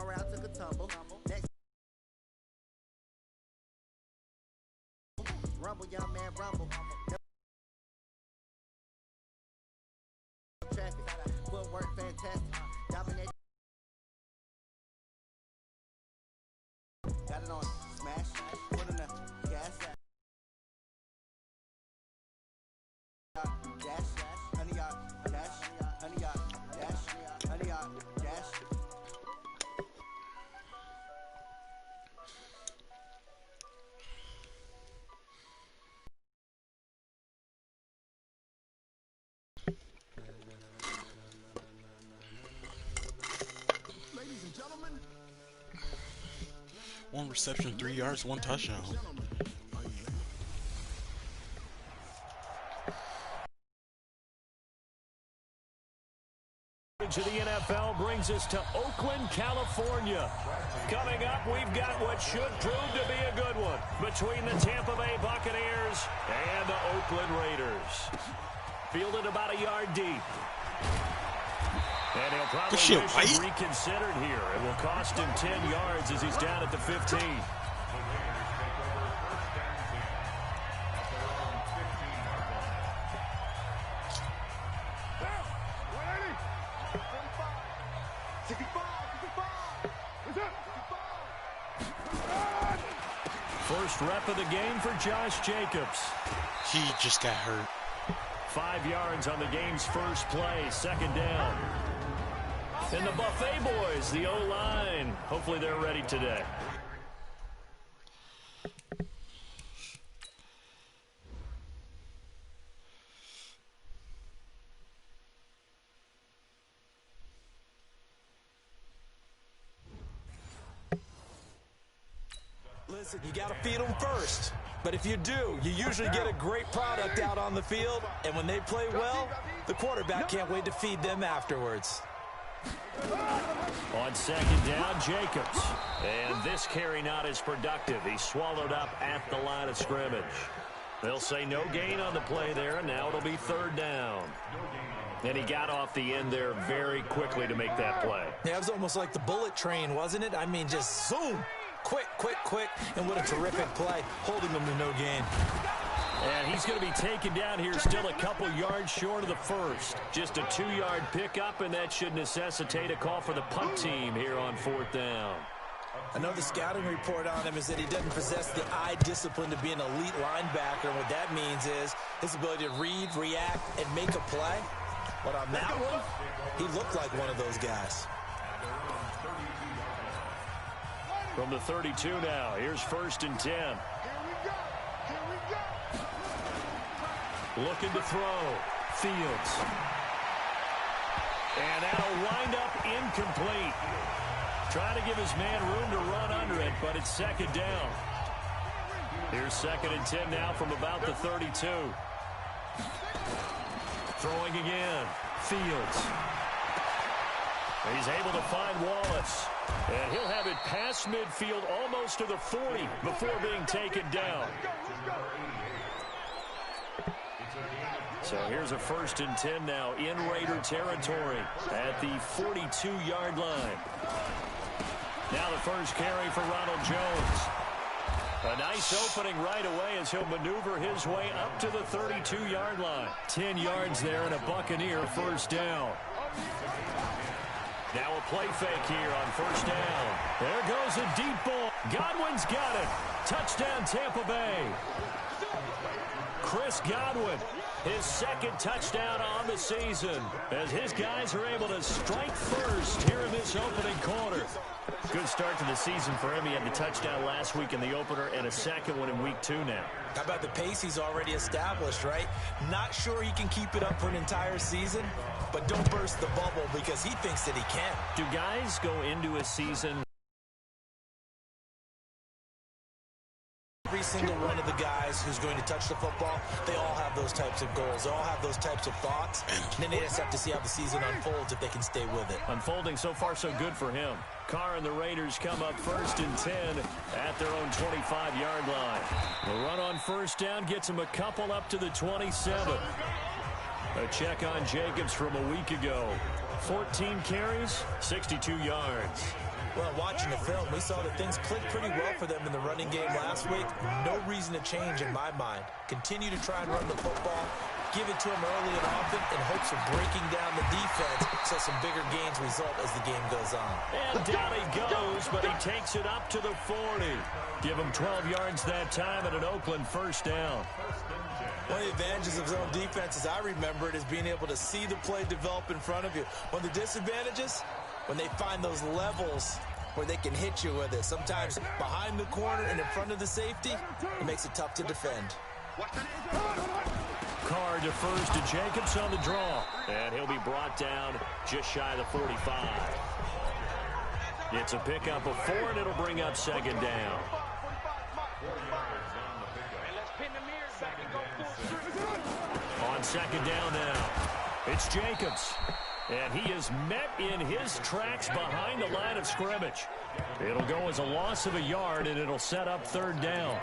around, took a tumble. Next, rumble, young man, rumble. Traffic, footwork, fantastic. Dominate. Got it on smash, put on the gas. Dash, honey, dash, honey, dash, honey, dash. Ladies and gentlemen, 1 reception, 3 yards, 1 touchdown. To the NFL brings us to Oakland, California. Coming up, we've got what should prove to be a good one between the Tampa Bay Buccaneers and the Oakland Raiders. Fielded about a yard deep. And he'll probably wish he reconsidered here. It will cost him 10 yards as he's down at the 15. First rep of the game for Josh Jacobs. He just got hurt. 5 yards on the game's first play, second down. And the Buffet boys, the O-line, hopefully they're ready today. Listen, you got to feed them first. But if you do, you usually get a great product out on the field. And when they play well, the quarterback can't wait to feed them afterwards. On second down, Jacobs. And this carry not as productive. He swallowed up at the line of scrimmage. They'll say no gain on the play there, and now it'll be third down. And he got off the end there very quickly to make that play. Yeah, it was almost like the bullet train, wasn't it? I mean, just zoom. Quick, quick, quick. And what a terrific play, holding them to no gain. And he's going to be taken down here still a couple yards short of the first. Just a 2-yard pickup, and that should necessitate a call for the punt team here on fourth down. Another scouting report on him is that he doesn't possess the eye discipline to be an elite linebacker. And what that means is his ability to read, react, and make a play. But on that one, he looked like one of those guys. From the 32 now, here's first and 10. Looking to throw. Fields. And that'll wind up incomplete. Trying to give his man room to run under it, but it's second down. Here's second and 10 now from about the 32. Throwing again. Fields. He's able to find Wallace. And he'll have it past midfield almost to the 40 before being taken down. So here's a first and 10 now in Raider territory at the 42-yard line. Now the first carry for Ronald Jones. A nice opening right away as he'll maneuver his way up to the 32-yard line. 10 yards there and a Buccaneer first down. Now a play fake here on first down. There goes a deep ball. Godwin's got it. Touchdown Tampa Bay. Chris Godwin, his second touchdown on the season as his guys are able to strike first here in this opening quarter. Good start to the season for him. He had the touchdown last week in the opener and a second one in week 2 now. How about the pace he's already established, right? Not sure he can keep it up for an entire season, but don't burst the bubble because he thinks that he can. Do guys go into a season? Every single one of the guys who's going to touch the football, they all have those types of goals. They all have those types of thoughts. And then they just have to see how the season unfolds if they can stay with it. Unfolding so far so good for him. Carr and the Raiders come up first and 10 at their own 25-yard line. The run on first down gets him a couple up to the 27. A check on Jacobs from a week ago. 14 carries, 62 yards. Well, watching the film, we saw that things clicked pretty well for them in the running game last week. No reason to change in my mind. Continue to try and run the football, give it to them early and often in hopes of breaking down the defense so some bigger gains result as the game goes on. And down he goes, but he takes it up to the 40. Give him 12 yards that time and an Oakland first down. One of the advantages of zone defense, as I remember it, is being able to see the play develop in front of you. One of the disadvantages, when they find those levels where they can hit you with it. Sometimes behind the corner and in front of the safety, it makes it tough to defend. Carr defers to Jacobs on the draw. And he'll be brought down just shy of the 45. It's a pickup of 4, and it'll bring up second down. On second down now, it's Jacobs. And he is met in his tracks behind the line of scrimmage. It'll go as a loss of a yard, and it'll set up third down.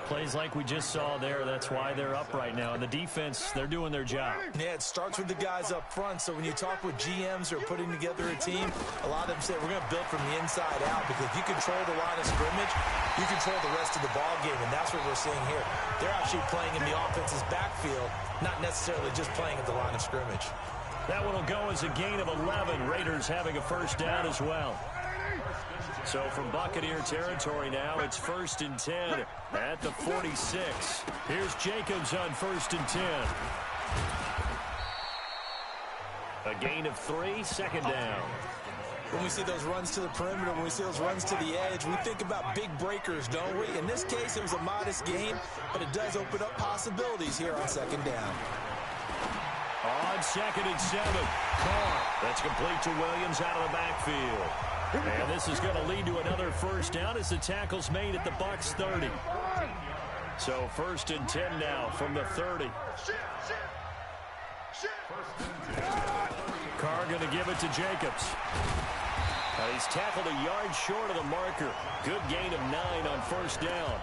Plays like we just saw there, that's why they're up right now. And the defense, they're doing their job. Yeah, it starts with the guys up front. So when you talk with GMs who are putting together a team, a lot of them say we're going to build from the inside out, because if you control the line of scrimmage, you control the rest of the ball game, and that's what we're seeing here. They're actually playing in the offense's backfield, not necessarily just playing at the line of scrimmage. That one will go as a gain of 11. Raiders having a first down as well. So from Buccaneer territory now, it's 1st and 10 at the 46. Here's Jacobs on 1st and 10. A gain of 3, second down. When we see those runs to the perimeter, when we see those runs to the edge, we think about big breakers, don't we? In this case, it was a modest gain, but it does open up possibilities here on second down. On 2nd and 7, Carr. That's complete to Williams out of the backfield. And this is going to lead to another first down as the tackle's made at the Bucs 30. So 1st and 10 now from the 30. Carr going to give it to Jacobs. He's tackled a yard short of the marker. Good gain of 9 on first down.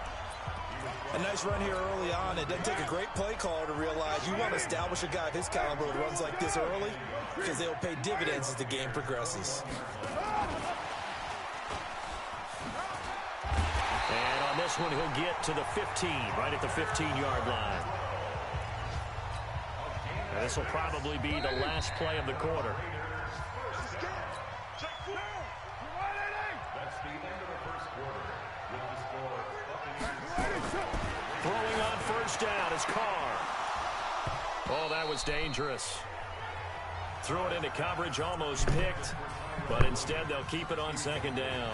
A nice run here early on. It doesn't take a great play caller to realize you want to establish a guy of his caliber that runs like this early, because they'll pay dividends as the game progresses. And on this one, he'll get to the 15, right at the 15-yard line. And this will probably be the last play of the quarter. Throwing on first down is Carr. Oh, that was dangerous. Threw it into coverage, almost picked, but instead they'll keep it on second down.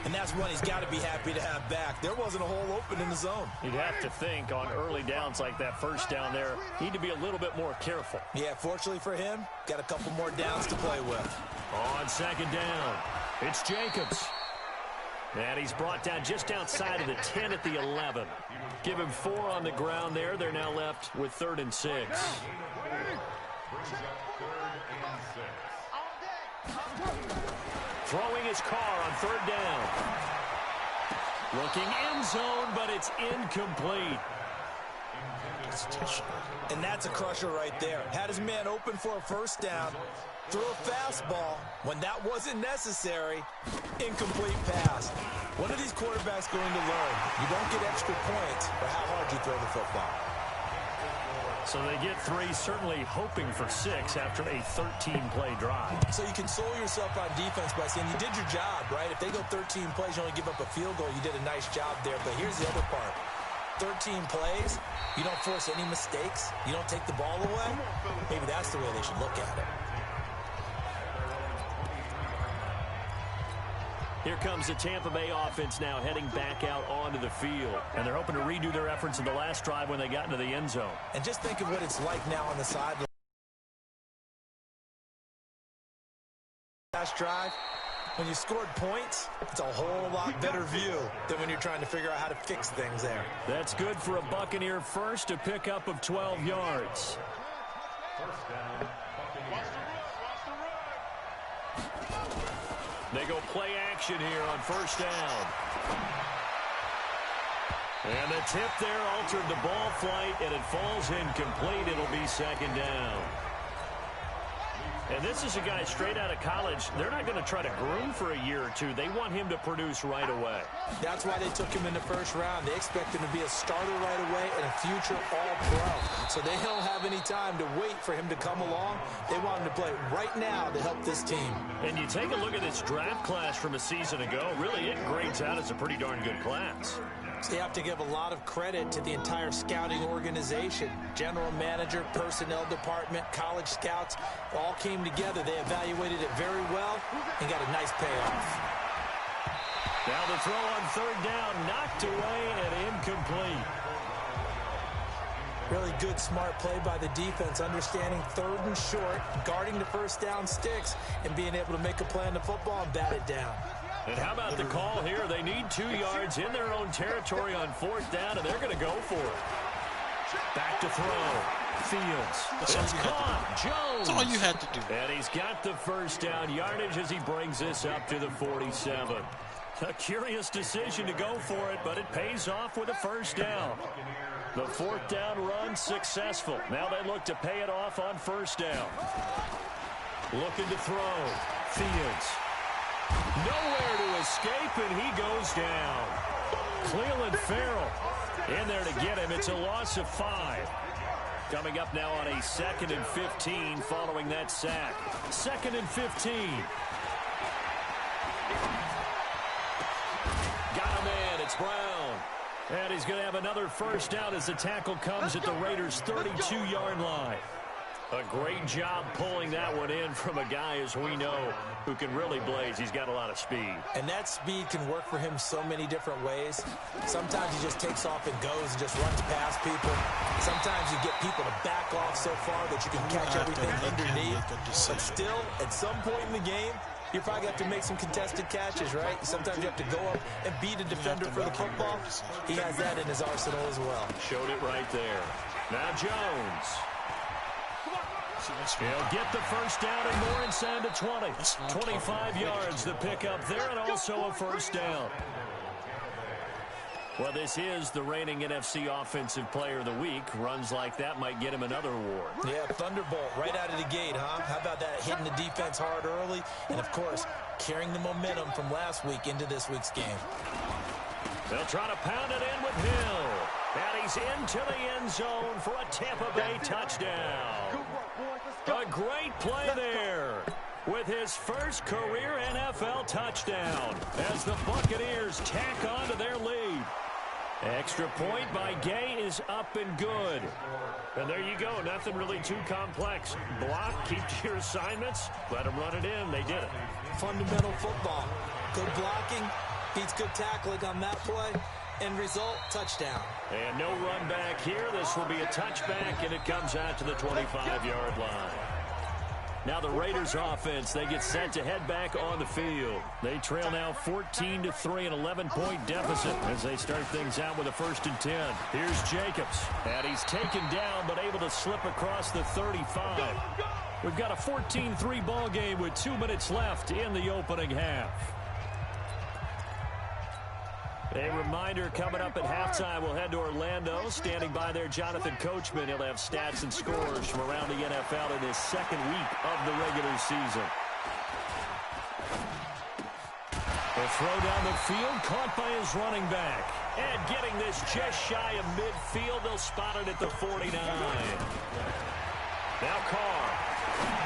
And that's one he's got to be happy to have back. There wasn't a hole open in the zone. You'd have to think on early downs like that first down there, need to be a little bit more careful. Yeah, fortunately for him, got a couple more downs to play with. On second down, it's Jacobs. And he's brought down just outside of the 10 at the 11. Give him 4 on the ground there. They're now left with 3rd and 6. Throwing his Carr on 3rd down. Looking end zone, but it's incomplete. And that's a crusher right there. Had his man open for a first down. Threw a fastball when that wasn't necessary. Incomplete pass. When are these quarterbacks going to learn? You don't get extra points for how hard you throw the football. So they get 3, certainly hoping for 6 after a 13-play drive. So you console yourself on defense by saying you did your job, right? If they go 13 plays, you only give up a field goal, you did a nice job there. But here's the other part. 13 plays, you don't force any mistakes, you don't take the ball away. Maybe that's the way they should look at it. Here comes the Tampa Bay offense now heading back out onto the field. And they're hoping to redo their efforts in the last drive when they got into the end zone. And just think of what it's like now on the sideline. Last drive, when you scored points, it's a whole lot better view than when you're trying to figure out how to fix things there. That's good for a Buccaneer first, a pickup of 12 yards. They go play action here on first down. And the tip there altered the ball flight, and it falls incomplete. It'll be second down. And this is a guy straight out of college. They're not going to try to groom for a year or two. They want him to produce right away. That's why they took him in the first round. They expect him to be a starter right away and a future all-pro. So they don't have any time to wait for him to come along. They want him to play right now to help this team. And you take a look at this draft class from a season ago. Really, it grades out as a pretty darn good class. So you have to give a lot of credit to the entire scouting organization. General manager, personnel department, college scouts, all came together. They evaluated it very well and got a nice payoff. Now the throw on third down, knocked away and incomplete. Really good, smart play by the defense, understanding third and short, guarding the first down sticks, and being able to make a play on the football and bat it down. And how about the call here? They need 2 yards in their own territory on fourth down, and they're going to go for it. Back to throw. Fields. It's caught. Jones. That's all you had to do. And he's got the first down yardage as he brings this up to the 47. A curious decision to go for it, but it pays off with a first down. The fourth down run successful. Now they look to pay it off on first down. Looking to throw. Fields. Nowhere to escape, and he goes down. Cleveland Farrell in there to get him. It's a loss of 5. Coming up now on a 2nd and 15 following that sack. 2nd and 15. Got a man. It's Brown. And he's going to have another first down as the tackle comes at the Raiders' 32-yard line. A great job pulling that one in from a guy, as we know, who can really blaze. He's got a lot of speed. And that speed can work for him so many different ways. Sometimes he just takes off and goes and just runs past people. Sometimes you get people to back off so far that you can catch everything underneath. But still, at some point in the game, you probably have to make some contested catches, right? Sometimes you have to go up and beat a defender for the football. He has that in his arsenal as well. Showed it right there. Now Jones. He'll get the first down and more inside the 20. 25 yards the pickup there, and also a first down. Well, this is the reigning NFC Offensive Player of the Week. Runs like that might get him another award. Yeah, Thunderbolt right out of the gate, huh? How about that, hitting the defense hard early? And, of course, carrying the momentum from last week into this week's game. They'll try to pound it in with Hill. And he's into the end zone for a Tampa Bay touchdown. A great play there with his first career NFL touchdown as the Buccaneers tack on to their lead. Extra point by Gay is up and good. And there you go. Nothing really too complex. Block, keep to your assignments, let them run it in. They did it. Fundamental football. Good blocking, beats good tackling on that play. End result, touchdown. And no run back here. This will be a touchback, and it comes out to the 25-yard line. Now the Raiders offense, they get set to head back on the field. They trail now 14-3, an 11-point deficit as they start things out with a 1st and 10. Here's Jacobs, and he's taken down but able to slip across the 35. We've got a 14-3 ball game with 2 minutes left in the opening half. A reminder coming up at halftime, we'll head to Orlando. Standing by there, Jonathan Coachman. He'll have stats and scores from around the NFL in his 2nd week of the regular season. The throw down the field, caught by his running back. And getting this just shy of midfield, they'll spot it at the 49. Now Carr.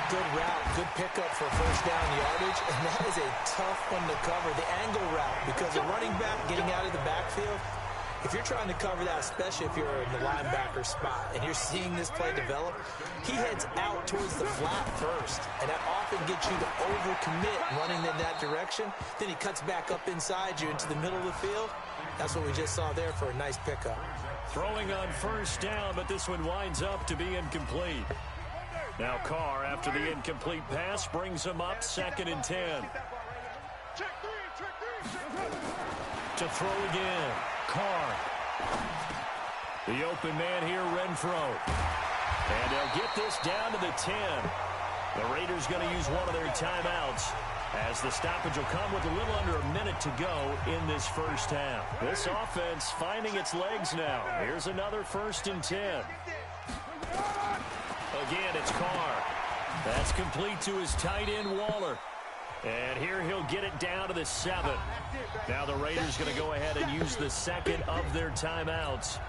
Good route, good pickup for first down yardage, and that is a tough one to cover, the angle route, because a running back getting out of the backfield, if you're trying to cover that, especially if you're in the linebacker spot, and you're seeing this play develop, he heads out towards the flat first, and that often gets you to overcommit running in that direction. Then he cuts back up inside you into the middle of the field. That's what we just saw there for a nice pickup. Throwing on first down, but this one winds up to be incomplete. Now Carr, after the incomplete pass, brings him up 2nd and 10. To throw again. Carr. The open man here, Renfro. And they'll get this down to the 10. The Raiders going to use one of their timeouts as the stoppage will come with a little under a minute to go in this first half. This offense finding its legs now. Here's another 1st and 10. Again, it's Carr. That's complete to his tight end, Waller. And here he'll get it down to the 7. Now the Raiders going to go ahead and use the second of their timeouts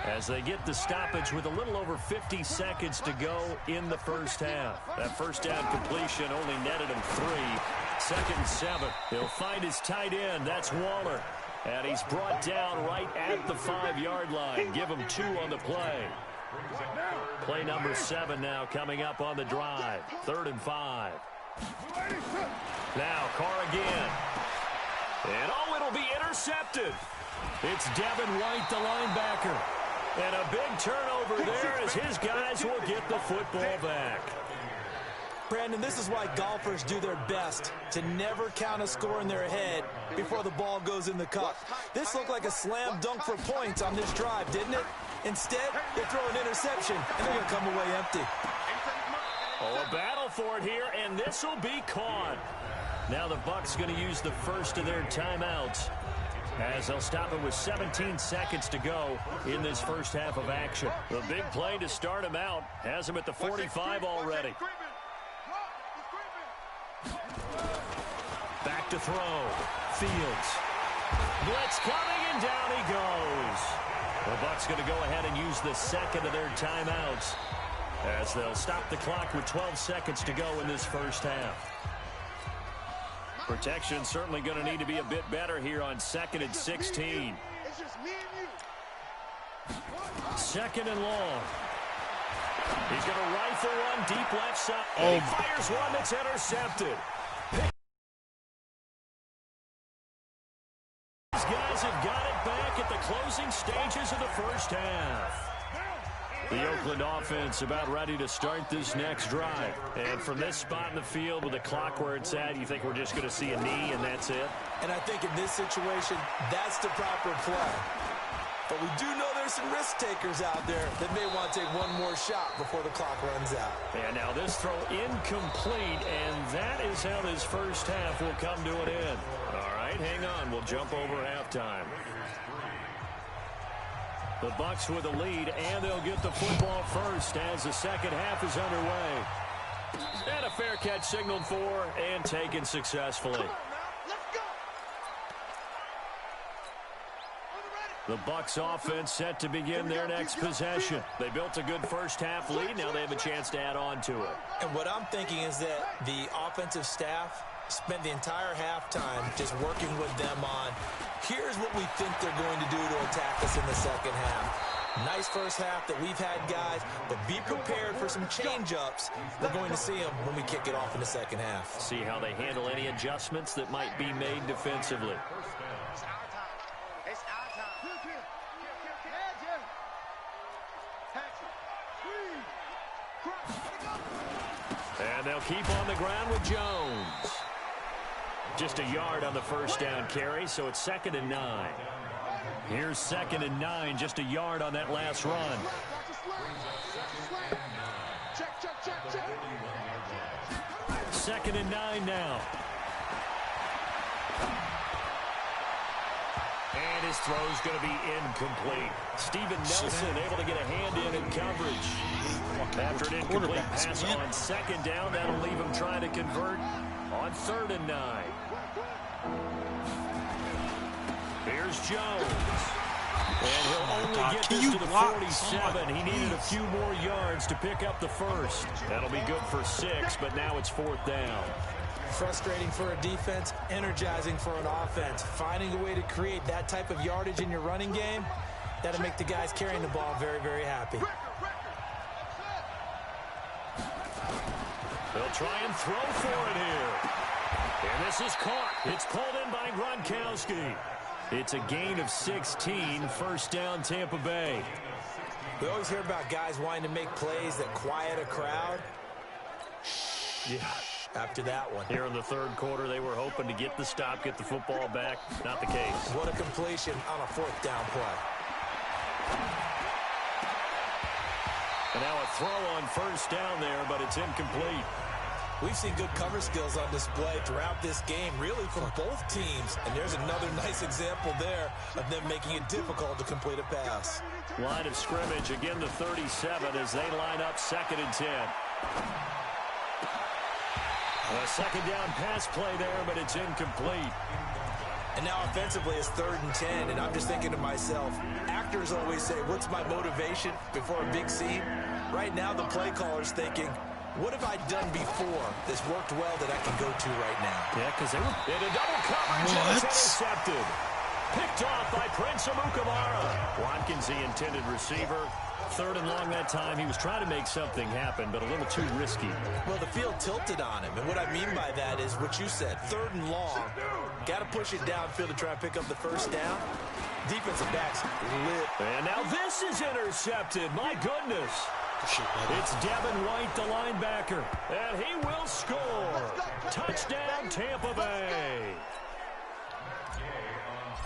as they get the stoppage with a little over 50 seconds to go in the first half. That first down completion only netted him 3. 2nd and 7. He'll find his tight end. That's Waller. And he's brought down right at the 5-yard line. Give him 2 on the play. Play number 7 now coming up on the drive. 3rd and 5. Now Carr again. And it'll be intercepted. It's Devin White, the linebacker. And a big turnover there as his guys will get the football back. Brandon, this is why golfers do their best to never count a score in their head before the ball goes in the cup. This looked like a slam dunk for points on this drive, didn't it? Instead, they throw an interception, and they're going to come away empty. Oh, a battle for it here, and this will be caught. Now the Bucs going to use the first of their timeouts as they'll stop it with 17 seconds to go in this first half of action. The big play to start him out has him at the 45 already. Back to throw. Fields. Blitz coming, and down he goes. The Bucs going to go ahead and use the second of their timeouts as they'll stop the clock with 12 seconds to go in this first half. Protection certainly going to need to be a bit better here on 2nd and 16. 2nd and long. He's going to rifle one deep left side. And he fires one that's intercepted. These guys have got it back at the closing stages of the first half. The Oakland offense about ready to start this next drive. And from this spot in the field with the clock where it's at, you think we're just going to see a knee and that's it? And I think in this situation, that's the proper play. But we do know there's some risk takers out there that may want to take one more shot before the clock runs out. And now this throw incomplete, and that is how this first half will come to an end. All right, hang on. We'll jump over halftime. The Bucs with a lead, and they'll get the football first as the second half is underway. And a fair catch signaled for and taken successfully. The Bucs offense set to begin their next possession. They built a good first half lead. Now they have a chance to add on to it. And what I'm thinking is that the offensive staff spent the entire halftime just working with them on, here's what we think they're going to do to attack us in the second half. Nice first half that we've had, guys, but be prepared for some change-ups. We're going to see them when we kick it off in the second half. See how they handle any adjustments that might be made defensively. And they'll keep on the ground with Jones. Just a yard on the first down carry, so it's 2nd and 9. Here's 2nd and 9, just a yard on that last run. Second and 9 now. And his throw's going to be incomplete. Steven Nelson able to get a hand in coverage. After an incomplete pass on 2nd down, that'll leave him trying to convert on 3rd and 9. Here's Jones. And he'll only get this to the 47. He needed a few more yards to pick up the first. That'll be good for 6, but now it's 4th down. Frustrating for a defense, energizing for an offense. Finding a way to create that type of yardage in your running game, that'll make the guys carrying the ball very, very happy. They'll try and throw for it here. And this is caught. It's pulled in by Gronkowski. It's a gain of 16, first down Tampa Bay. We always hear about guys wanting to make plays that quiet a crowd. Yeah. After that one. Here in the 3rd quarter, they were hoping to get the stop, get the football back. Not the case. What a completion on a 4th down play. And now a throw on first down there, but it's incomplete. We've seen good cover skills on display throughout this game, really from both teams. And there's another nice example there of them making it difficult to complete a pass. Line of scrimmage, again the 37 as they line up 2nd and 10. A second down pass play there, but it's incomplete. And now offensively it's 3rd and 10, and I'm just thinking to myself, actors always say, what's my motivation before a big scene? Right now the play caller's thinking, what have I done before that's worked well that I can go to right now? Yeah, because they were in a double coverage. And it's intercepted. Picked off by Prince Amukamara. Watkins, the intended receiver. 3rd and long that time. He was trying to make something happen, but a little too risky. Well, the field tilted on him, and what I mean by that is what you said, 3rd and long. Got to push it downfield to try and pick up the first down. Defensive backs lit. And now this is intercepted. My goodness. It's Devin White, the linebacker, and he will score. Touchdown, Tampa Bay.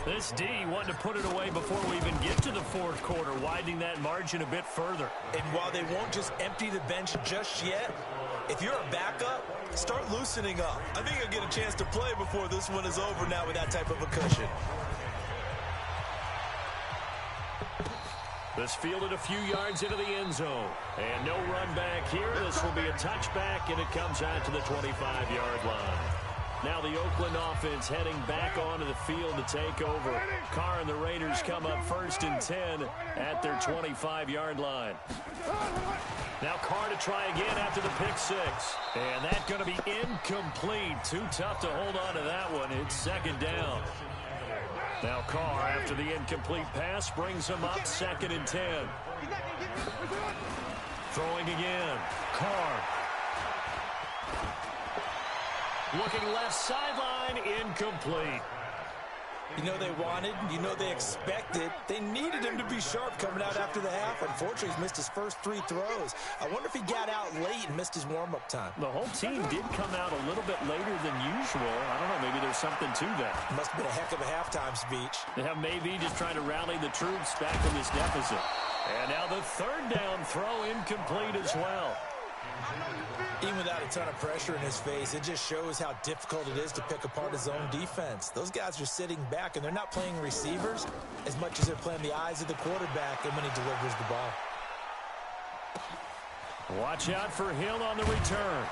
This D wanted to put it away before we even get to the 4th quarter, widening that margin a bit further. And while they won't just empty the bench just yet, if you're a backup, start loosening up. I think you'll get a chance to play before this one is over now with that type of a cushion. This fielded a few yards into the end zone. And no run back here. This will be a touchback, and it comes out to the 25-yard line. Now the Oakland offense heading back onto the field to take over. Carr and the Raiders come up 1st and 10 at their 25-yard line. Now Carr to try again after the pick 6. And that's going to be incomplete. Too tough to hold on to that one. It's 2nd down. Now Carr, after the incomplete pass, brings him up 2nd and 10. Throwing again. Carr. Looking left sideline, incomplete. You know they wanted, you know they expected. They needed him to be sharp coming out after the half. Unfortunately, he's missed his first 3 throws. I wonder if he got out late and missed his warm-up time. The whole team did come out a little bit later than usual. I don't know, maybe there's something to that. Must have been a heck of a halftime speech. Yeah, maybe just trying to rally the troops back from this deficit. And now the 3rd down throw incomplete as well. Even without a ton of pressure in his face, it just shows how difficult it is to pick apart his own defense. Those guys are sitting back, and they're not playing receivers as much as they're playing the eyes of the quarterback and when he delivers the ball. Watch out for Hill on the return.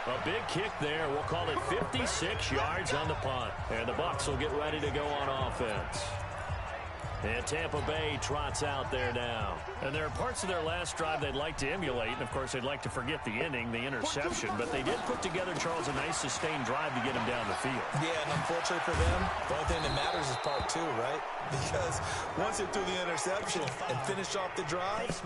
A big kick there. We'll call it 56 yards on the punt. And the Bucs will get ready to go on offense. And Tampa Bay trots out there now. And there are parts of their last drive they'd like to emulate. And, of course, they'd like to forget the ending, the interception. But they did put together, Charles, a nice sustained drive to get him down the field. Yeah, and unfortunately for them, the only thing that matters is part 2, right? Because once they threw the interception and finished off the drive,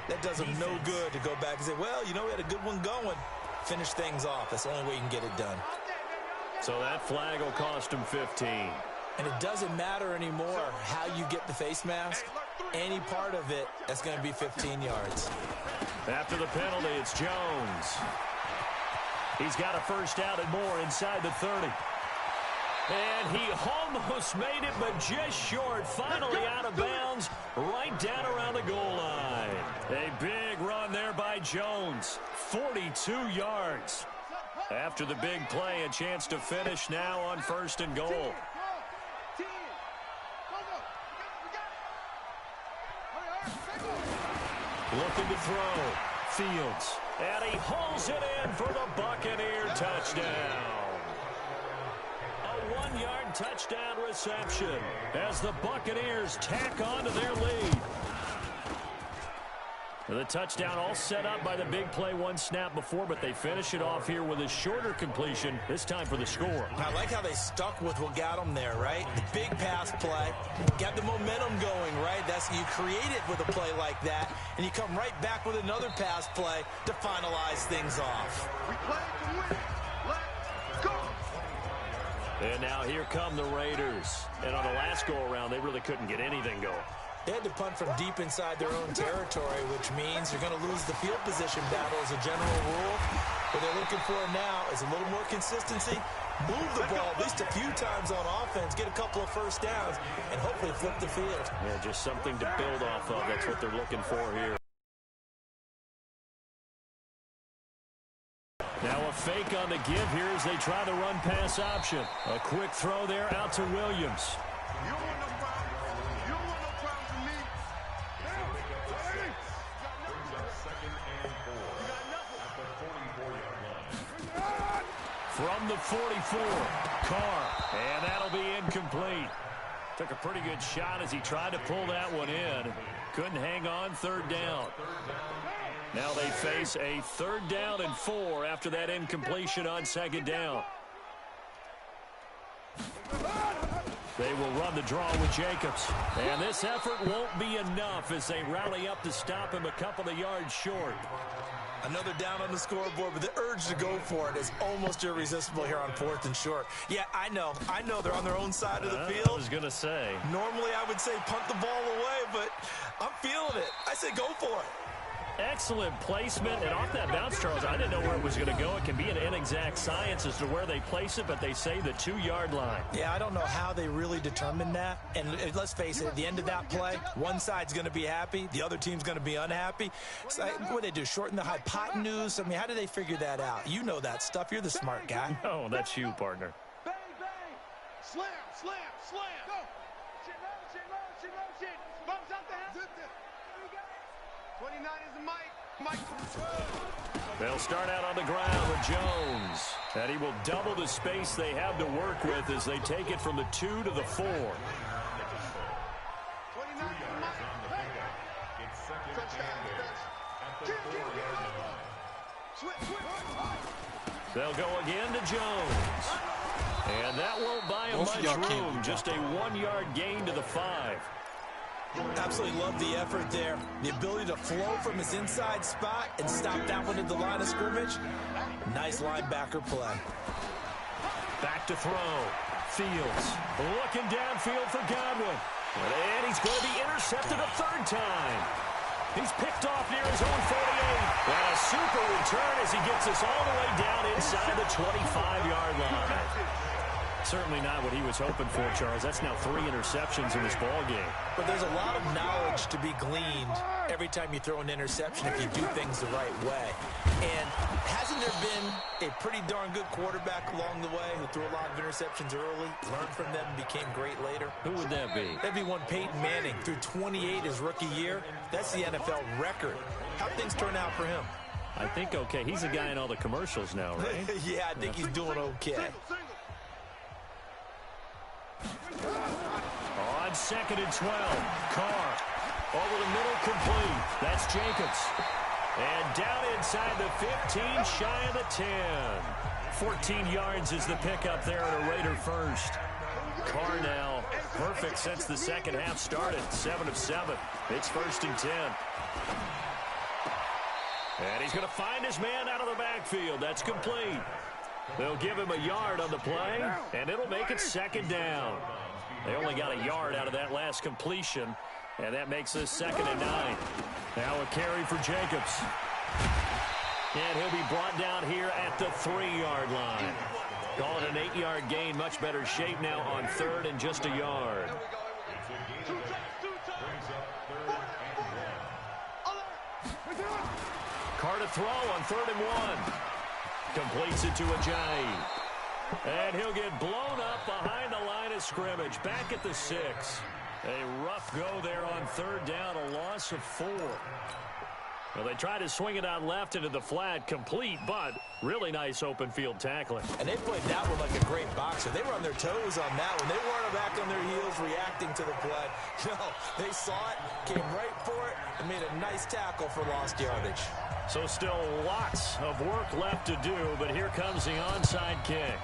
that does them no good to go back and say, well, you know, we had a good one going. Finish things off. That's the only way you can get it done. So that flag will cost him 15. And it doesn't matter anymore how you get the face mask. Any part of it, that's going to be 15 yards. After the penalty, it's Jones. He's got a first down and more inside the 30. And he almost made it, but just short. Finally out of bounds, right down around the goal line. A big run there by Jones. 42 yards. After the big play, a chance to finish now on 1st and goal. Looking to throw. Fields. And he hauls it in for the Buccaneer touchdown. A 1-yard touchdown reception as the Buccaneers tack on to their lead. The touchdown all set up by the big play 1 snap before, but they finish it off here with a shorter completion, this time for the score. I like how they stuck with what got them there, right? The big pass play, got the momentum going, right? That's you create it with a play like that, and you come right back with another pass play to finalize things off. We play to win. Let's go. And now here come the Raiders. And on the last go-around, they really couldn't get anything going. They had to punt from deep inside their own territory, which means you're going to lose the field position battle as a general rule. What they're looking for now is a little more consistency, move the ball at least a few times on offense, get a couple of first downs, and hopefully flip the field. Yeah, just something to build off of. That's what they're looking for here. Now a fake on the give here as they try the run-pass option. A quick throw there out to Williams. You don't want no problems. You don't want no problems with me. From the 44, Carr, and that'll be incomplete. Took a pretty good shot as he tried to pull that one in. Couldn't hang on, third down. Now they face a 3rd down and 4 after that incompletion on 2nd down. They will run the draw with Jacobs. And this effort won't be enough as they rally up to stop him a couple of yards short. Another down on the scoreboard, but the urge to go for it is almost irresistible here on 4th and short. Yeah, I know they're on their own side of the field. I was going to say. Normally I would say punt the ball away, but I'm feeling it. I say go for it. Excellent placement, and off that bounce, Charles, I didn't know where it was going to go. It can be an inexact science as to where they place it, but they say the 2-yard line. Yeah, I don't know how they really determined that. And let's face it, at the end of that play, one side's going to be happy, the other team's going to be unhappy. So, what do they do, shorten the hypotenuse? I mean, how do they figure that out? You know that stuff. You're the smart guy. Oh, that's you, partner. Bang, bang. Slam, slam, slam. Go. Motion. Bumps out the house. 29 is the Mike. They'll start out on the ground with Jones. And he will double the space they have to work with as they take it from the 2 to the 4. 29 is the Mike. They'll go again to Jones. And that won't buy him much room. Just a 1-yard gain to the 5. Absolutely love the effort there. The ability to flow from his inside spot and stop that one at the line of scrimmage. Nice linebacker play. Back to throw. Fields looking downfield for Godwin. And he's going to be intercepted a 3rd time. He's picked off near his own 48. And a super return as he gets us all the way down inside the 25-yard line. Certainly not what he was hoping for, Charles. That's now 3 interceptions in this ball game. But there's a lot of knowledge to be gleaned every time you throw an interception if you do things the right way. And hasn't there been a pretty darn good quarterback along the way who threw a lot of interceptions early, learned from them, and became great later? Who would that be? That'd be one Peyton Manning. Threw 28 his rookie year. That's the NFL record. How'd things turn out for him? I think okay. He's a guy in all the commercials now, right? Yeah, I think he's doing okay. On 2nd and 12, Carr over the middle, complete. That's Jacobs. And down inside the 15, shy of the 10. 14 yards is the pickup there at a Raider first. Carr now perfect since the second half started. 7 of 7. It's 1st and 10. And he's going to find his man out of the backfield. That's complete. They'll give him a yard on the play, and it'll make it 2nd down. They only got a yard out of that last completion, and that makes this 2nd and 9. Now a carry for Jacobs. And he'll be brought down here at the 3-yard line. Call it an 8-yard gain. Much better shape now on 3rd and just a yard. Carr to throw on 3rd and 1. Completes it to Ajayi. And he'll get blown up behind the line of scrimmage. Back at the 6. A rough go there on 3rd down. A loss of 4. Well, they tried to swing it out left into the flat. Complete, but really nice open field tackling. And they played that one like a great boxer. They were on their toes on that one. They weren't back on their heels reacting to the play. No, they saw it, came right for it, and made a nice tackle for lost yardage. So still lots of work left to do, but here comes the onside kick.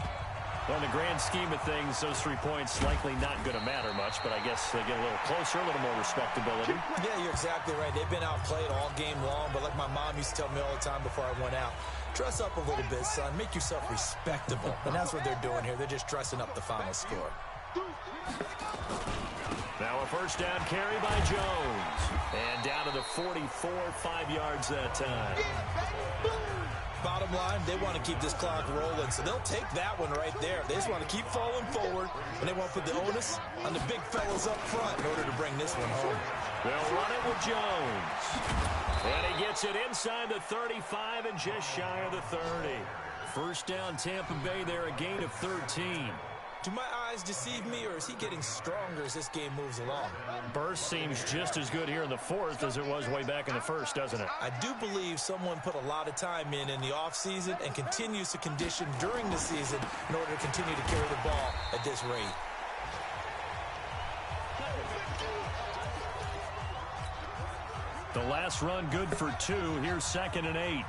Well, in the grand scheme of things, those 3 points likely not going to matter much, but I guess they get a little closer, a little more respectability. Yeah, you're exactly right. They've been outplayed all game long, but like my mom used to tell me all the time before I went out, dress up a little bit, son. Make yourself respectable. And that's what they're doing here. They're just dressing up the final score. Now a 1st down carry by Jones. And down to the 44, 5 yards that time. Bottom line, they want to keep this clock rolling, so they'll take that one right there. They just want to keep falling forward, and they want to put the onus on the big fellas up front in order to bring this one home. They'll run it with Jones. And he gets it inside the 35 and just shy of the 30. 1st down Tampa Bay there, a gain of 13. Do my eyes deceive me, or is he getting stronger as this game moves along? Burst seems just as good here in the fourth as it was way back in the first, doesn't it? I do believe someone put a lot of time in the offseason and continues to condition during the season in order to continue to carry the ball at this rate. The last run good for 2. Here's 2nd and 8.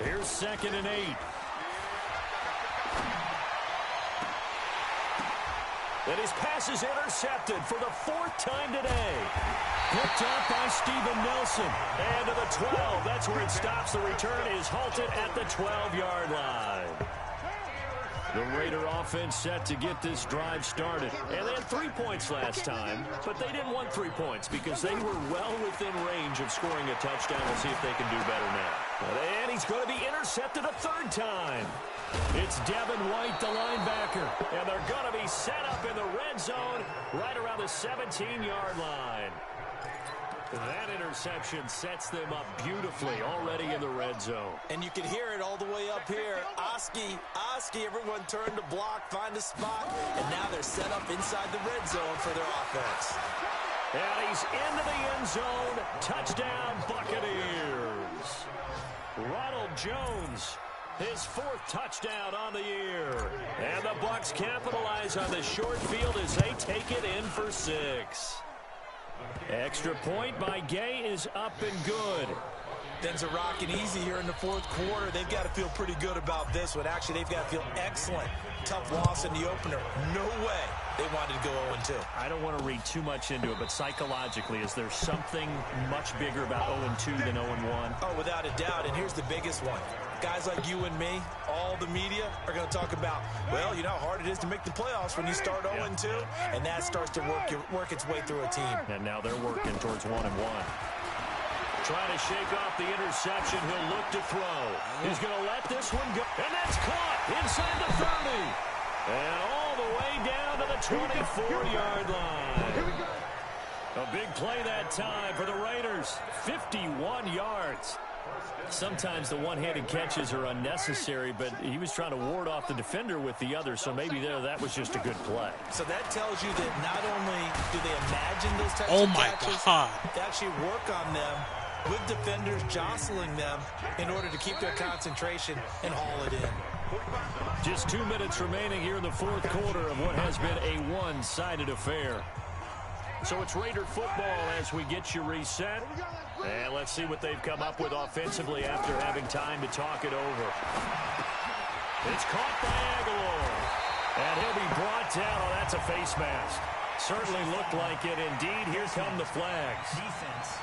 Here's 2nd and 8. And his pass is intercepted for the 4th time today. Picked up by Steven Nelson. And to the 12. That's where it stops. The return is halted at the 12-yard line. The Raider offense set to get this drive started. And they had 3 points last time, but they didn't want 3 points because they were well within range of scoring a touchdown. We'll see if they can do better now. And he's going to be intercepted a 3rd time. It's Devin White, the linebacker, and they're going to be set up in the red zone right around the 17-yard line. That interception sets them up beautifully already in the red zone. And you can hear it all the way up here. Oski, everyone turned to block, find a spot, and now they're set up inside the red zone for their offense. And he's into the end zone. Touchdown, Buccaneers. Ronald Jones, his 4th touchdown on the year. And the Bucs capitalize on the short field as they take it in for 6. Extra point by Gay is up and good. Things are rocking easy here in the 4th quarter. They've got to feel pretty good about this one. Actually, they've got to feel excellent. Tough loss in the opener. No way they wanted to go 0-2. I don't want to read too much into it, but psychologically, is there something much bigger about 0-2 than 0-1? Oh, without a doubt, and here's the biggest one. Guys like you and me, all the media, are going to talk about, well, you know how hard it is to make the playoffs when you start 0-2, and that starts to work its way through a team. And now they're working towards 1-1. Trying to shake off the interception. He'll look to throw. He's going to let this one go. And that's caught inside the 30. And all the way down to the 24-yard line. A big play that time for the Raiders. 51 yards. Sometimes the one-handed catches are unnecessary, but he was trying to ward off the defender with the other, so maybe that was just a good play. So that tells you that not only do they imagine those types Oh of my catches, God. they actually work on them with defenders jostling them in order to keep their concentration and haul it in. Just 2 minutes remaining here in the 4th quarter of what has been a one-sided affair. So it's Raider football as we get you reset. And let's see what they've come up with offensively after having time to talk it over. It's caught by Aguilar. And he'll be brought down. Oh, that's a face mask. Certainly looked like it. Indeed, here come the flags. Defense.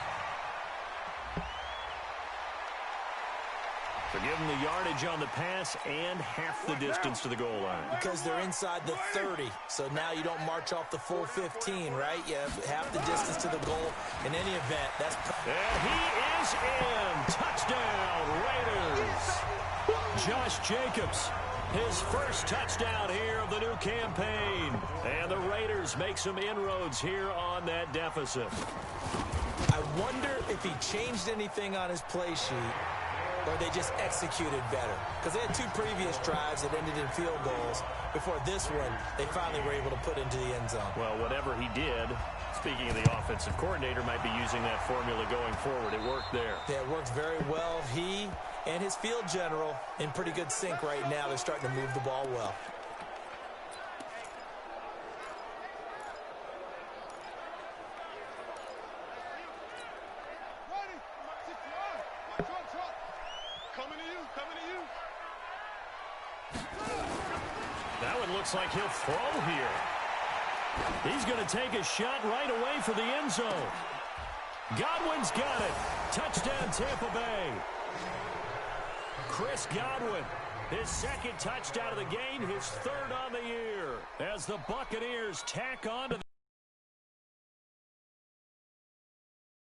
So give them the yardage on the pass and half the distance to the goal line. Because they're inside the 30, so now you don't march off the full 15, right? You have half the distance to the goal. In any event, that's... And he is in. Touchdown, Raiders. Josh Jacobs, his first touchdown here of the new campaign. And the Raiders make some inroads here on that deficit. I wonder if he changed anything on his play sheet, or they just executed better. Because they had 2 previous drives that ended in field goals. Before this one, they finally were able to put into the end zone. Well, whatever he did, speaking of the offensive coordinator, might be using that formula going forward. It worked there. Yeah, it worked very well. He and his field general in pretty good sync right now. They're starting to move the ball well. That one looks like he'll throw here. He's going to take a shot right away for the end zone. Godwin's got it. Touchdown, Tampa Bay. Chris Godwin, his 2nd touchdown of the game, his 3rd on the year, as the Buccaneers tack on to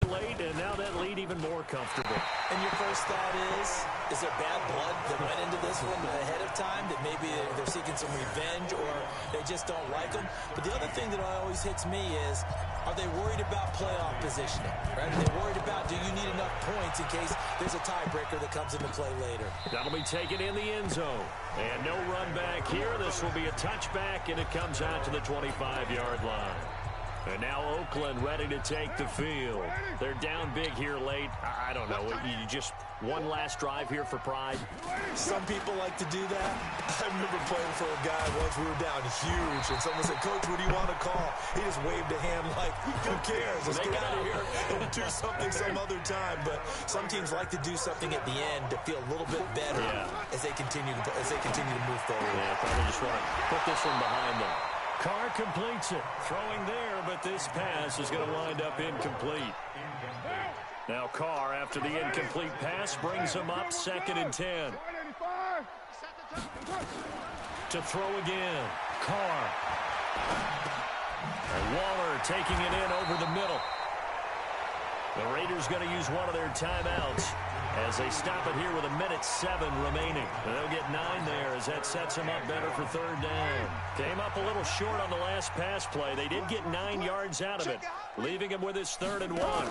the late, and now that lead even more comfortable. And your first thought is there bad blood that went into this one ahead of time, that maybe they're seeking some revenge or they just don't like them? But the other thing that always hits me is, Are they worried about playoff positioning? Right? Are they worried about, do you need enough points in case there's a tiebreaker that comes into play later? That'll be taken in the end zone. And no run back here. This will be a touchback, and it comes out to the 25-yard line. And now Oakland ready to take the field. They're down big here late. I don't know. You just one last drive here for pride? Some people like to do that. I remember playing for a guy once. We were down huge, and someone said, "Coach, what do you want to call?" He just waved a hand like, who cares? Let's get out of here and do something some other time. But some teams like to do something at the end to feel a little bit better as they continue to move forward. Yeah, probably just want to put this one behind them. Carr completes it. Throwing there, but this pass is going to wind up incomplete. Now Carr, after the incomplete pass, brings him up 2nd and 10. To throw again. Carr. And Waller taking it in over the middle. The Raiders going to use one of their timeouts as they stop it here with 1:07 remaining. And they'll get 9 there as that sets them up better for 3rd down. Came up a little short on the last pass play. They did get 9 yards out of it, leaving him with his 3rd and 1.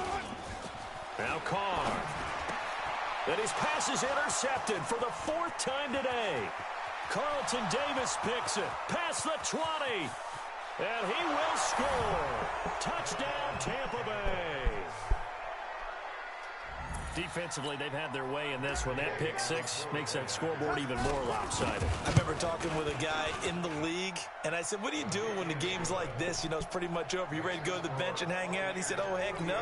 Now Carr. And his pass is intercepted for the 4th time today. Carlton Davis picks it past the 20. And he will score. Touchdown, Tampa Bay. Defensively, they've had their way in this one. That pick 6 makes that scoreboard even more lopsided. I remember talking with a guy in the league, and I said, what do you do when the game's like this? You know, it's pretty much over. You ready to go to the bench and hang out? He said, oh, heck no.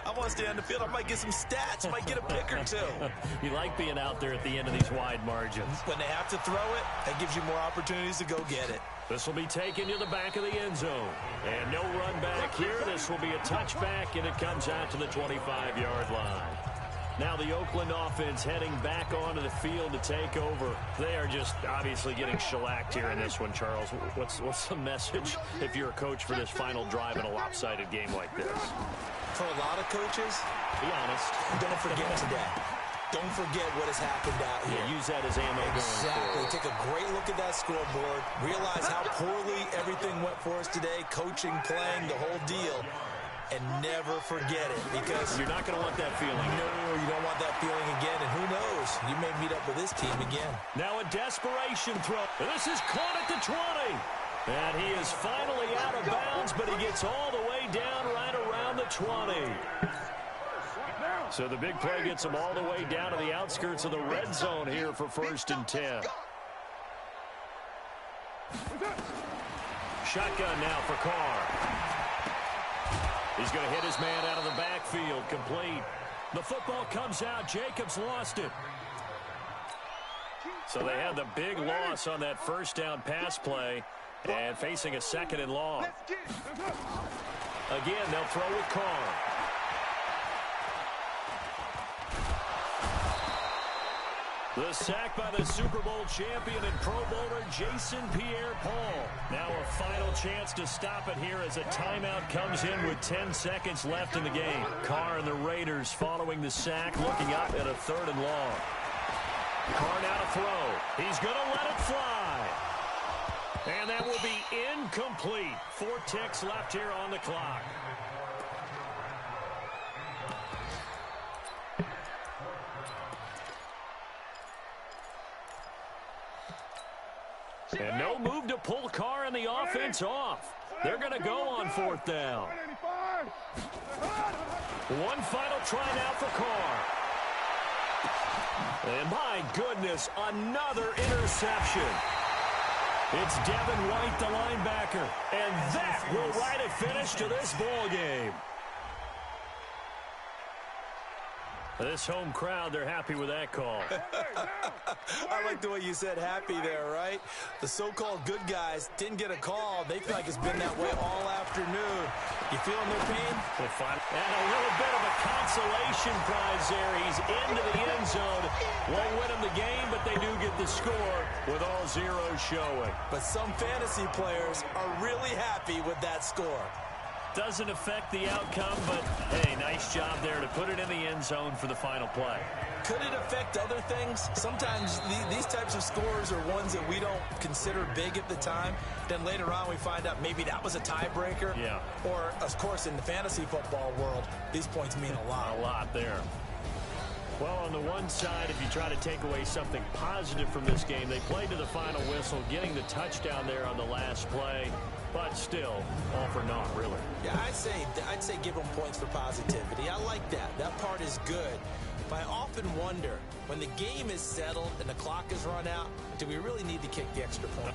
I want to stay on the field. I might get some stats. I might get a pick or 2. You like being out there at the end of these wide margins. When they have to throw it, that gives you more opportunities to go get it. This will be taken to the back of the end zone. And no run back here. This will be a touchback, and it comes out to the 25-yard line. Now the Oakland offense heading back onto the field to take over. They are just obviously getting shellacked here in this one, Charles. What's the message if you're a coach for this final drive in a lopsided game like this? For a lot of coaches, be honest, don't forget today. Don't forget what has happened out here. Yeah, use that as ammo going forward. Take a great look at that scoreboard. Realize how poorly everything went for us today. Coaching, playing, the whole deal. And never forget it, because you're not going to want that feeling. No, you don't want that feeling again. And who knows? You may meet up with this team again. Now a desperation throw. And this is caught at the 20. And he is finally out of bounds, but he gets all the way down right around the 20. So the big play gets him all the way down to the outskirts of the red zone here for 1st and 10. Shotgun now for Carr. He's going to hit his man out of the backfield, complete. The football comes out. Jacobs lost it. So they had the big loss on that 1st down pass play and facing a 2nd and long. Again, they'll throw with Carr. The sack by the Super Bowl champion and Pro Bowler Jason Pierre-Paul. Now a final chance to stop it here as a timeout comes in with 10 seconds left in the game. Carr and the Raiders following the sack, looking up at a 3rd and long. Carr now to throw. He's going to let it fly. And that will be incomplete. 4 ticks left here on the clock. And no move to pull Carr and the offense off. They're going to go on 4th down. One final try now for Carr. And my goodness, another interception. It's Devin White, the linebacker. And that will write a finish to this ball game. This home crowd, they're happy with that call. I like the way you said happy there, right? The so-called good guys didn't get a call. They feel like it's been that way all afternoon. You feeling their pain? And a little bit of a consolation prize there. He's into the end zone. Won't win them the game, but they do get the score with all zeros showing. But some fantasy players are really happy with that score. Doesn't affect the outcome, but, hey, nice job there to put it in the end zone for the final play. Could it affect other things? Sometimes these types of scores are ones that we don't consider big at the time. Then later on we find out maybe that was a tiebreaker. Yeah. Or, of course, in the fantasy football world, these points mean a lot. A lot there. Well, on the one side, if you try to take away something positive from this game, they played to the final whistle, getting the touchdown there on the last play. But still, all for naught, really. Yeah, I'd say give them points for positivity. I like that. That part is good. But I often wonder, when the game is settled and the clock is run out, do we really need to kick the extra point?